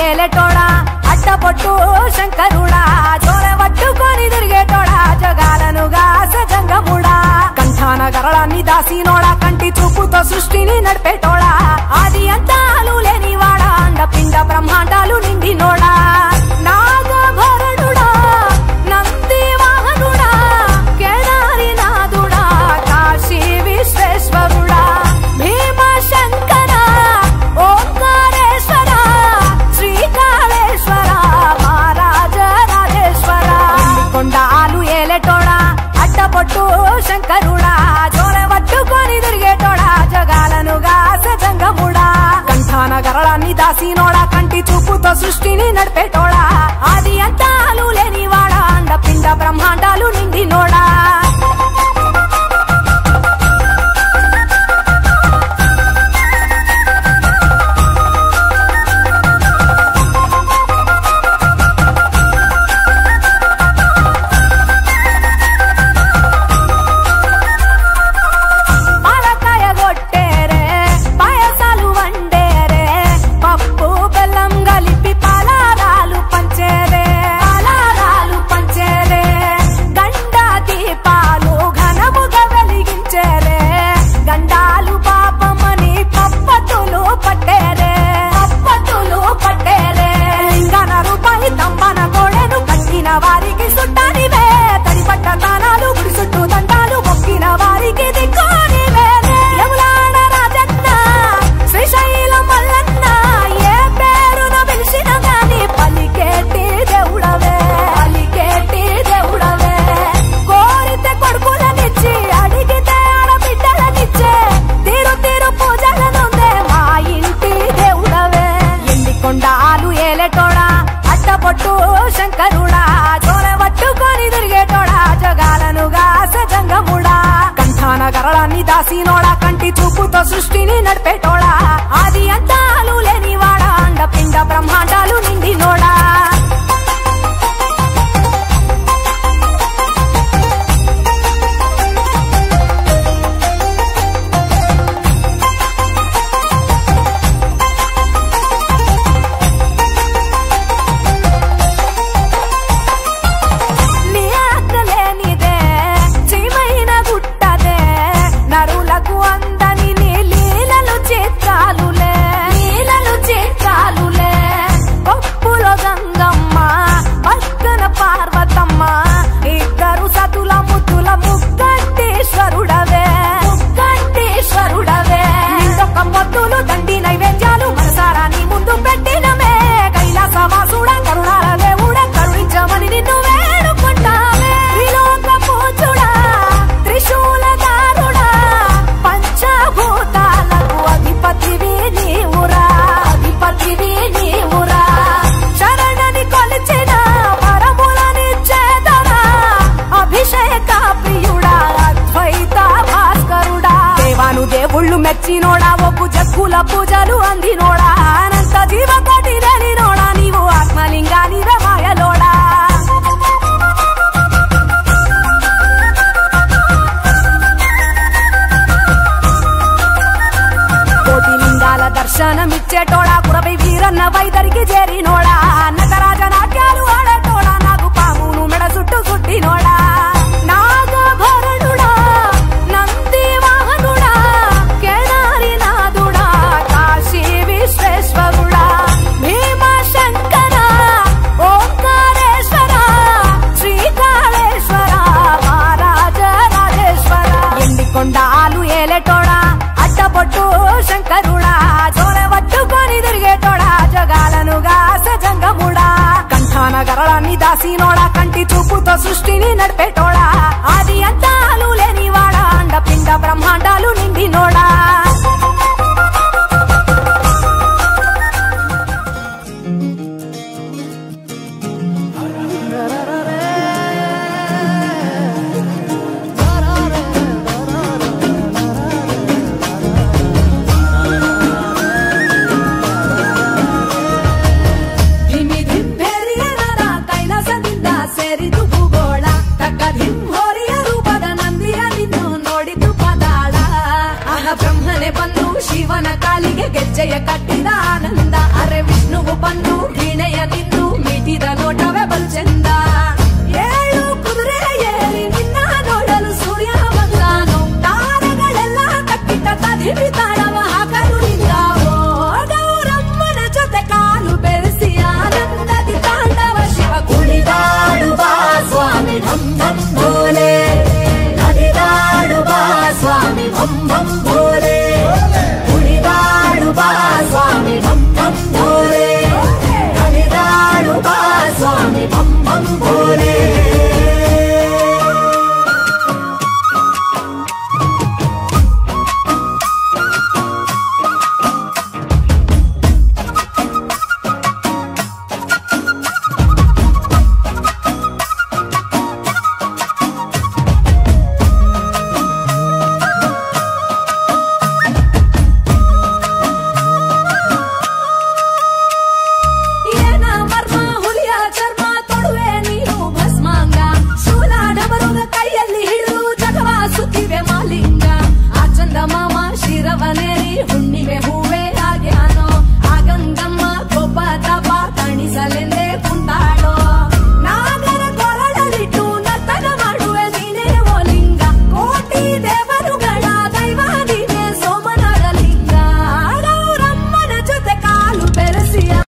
ఏలేటోడా అట్టపొట్టు శంకరుడా జోరె పట్టుకొని తిరిగేటోడా జగాలను గాస జంగముడా కంఠాన గరళాన్ని దాసినోడా కంటి చూపుతో సృష్టిని నడిపేటోడా ఆది అంతాలు లేనివాడా అండపిండ బ్రహ్మాండాలు నిండినోడా నాగభరణుడా నంది వాహనుడా కేదారి నాథుడా కాశీ విశ్వేశ్వరుడా భీమ శంకర ఓంకారేశ్వర శ్రీకాళేశ్వర మహారాజ రాజేశ్వర కొండాలు ఏలేటోడా అట్టపొట్టు శంకరుడా జోరె పట్టుకొని తిరిగేటోడా జగాలను గాస జంగముడా కంఠాన గరళాన్ని దాసినోడా కంటి చూపుతో సృష్టిని నడిపేటోడా ఆది అంతాలు లేనివాడా అండపిండ బ్రహ్మాండాలు నిండినోడా వారికి సుట్టానివే తడిపట్ట తానాలు గుడి చుట్టూ దండాలు మొక్కిన వారికి దిక్కునివే యములాడ రాజన్న శ్రీశైలం మల్లన్న ఏ పేరున పిలిచిన గాని పలికేటి దేవుడవే కోరితే కొడుకులనిచ్చి అడిగితే ఆడబిడ్డలనిచ్చే తీరు తీరు పూజలనుందే మా ఇంటి దేవుడవే ఎండికొండాలు ఏలేటోడా అట్టపొట్టు శంకరుడా జోరె పట్టుకొని తిరిగేటోడా జగాలను గాస జంగముడా కంఠాన గరళాన్ని దాసినోడా కంటి చూపుతో సృష్టిని నడిపేటోడా ఆది అంతాలు లేనివాడా అండపిండ బ్రహ్మాండాలు నిండినోడా దేవుళ్ళు మెచ్చినోడా ఒప్పు జక్కుల పూజలు అందినోడా అనంత జీవకోటి రేనినోడా నీవు ఆత్మలింగాని మాయలోడా కోటి లింగాల దర్శనమిచ్చేటోడా కురవై వీరన్న వైదరికి చేరినోడా నటరాజ నాట్యాలు ఆడేటోడా నాకు పామును మెడ చుట్టూ చుట్టినోడా నాగభరణుడా నంది వాహనుడా కేదారి నాథుడా కాశీ విశ్వేశ్వరుడా భీమ శంకర ఓంకారేశ్వర శ్రీకాళేశ్వర మహారాజ రాజేశ్వర ఎండికొండాలు ఏలేటోడా అట్టపొట్టు శంకరుడా జోరె పట్టుకొని తిరిగేటోడా జగాలను గాస జంగముడా కంఠాన గరళాన్ని దాసినోడా కంటి చూపుతో సృష్టిని నడిపేటోడా ఆది అంతాలు లేనివాడా అండపిండ బ్రహ్మాండాలు నిండినోడా ಬ್ರಹ್ಮನೇ ಕಣ್ಣಿಗೆ ಗೆಜ್ಜೆಯ ಕಟ್ಟಿದ ಆನಂದ ಅರೆ ವಿಷ್ಣುವು ಬಂದು ವೀಣೆಯ ನಿಂದು ಮೀಟಿದ ನೋಟವೇ ಬಲು ಚೆಂದ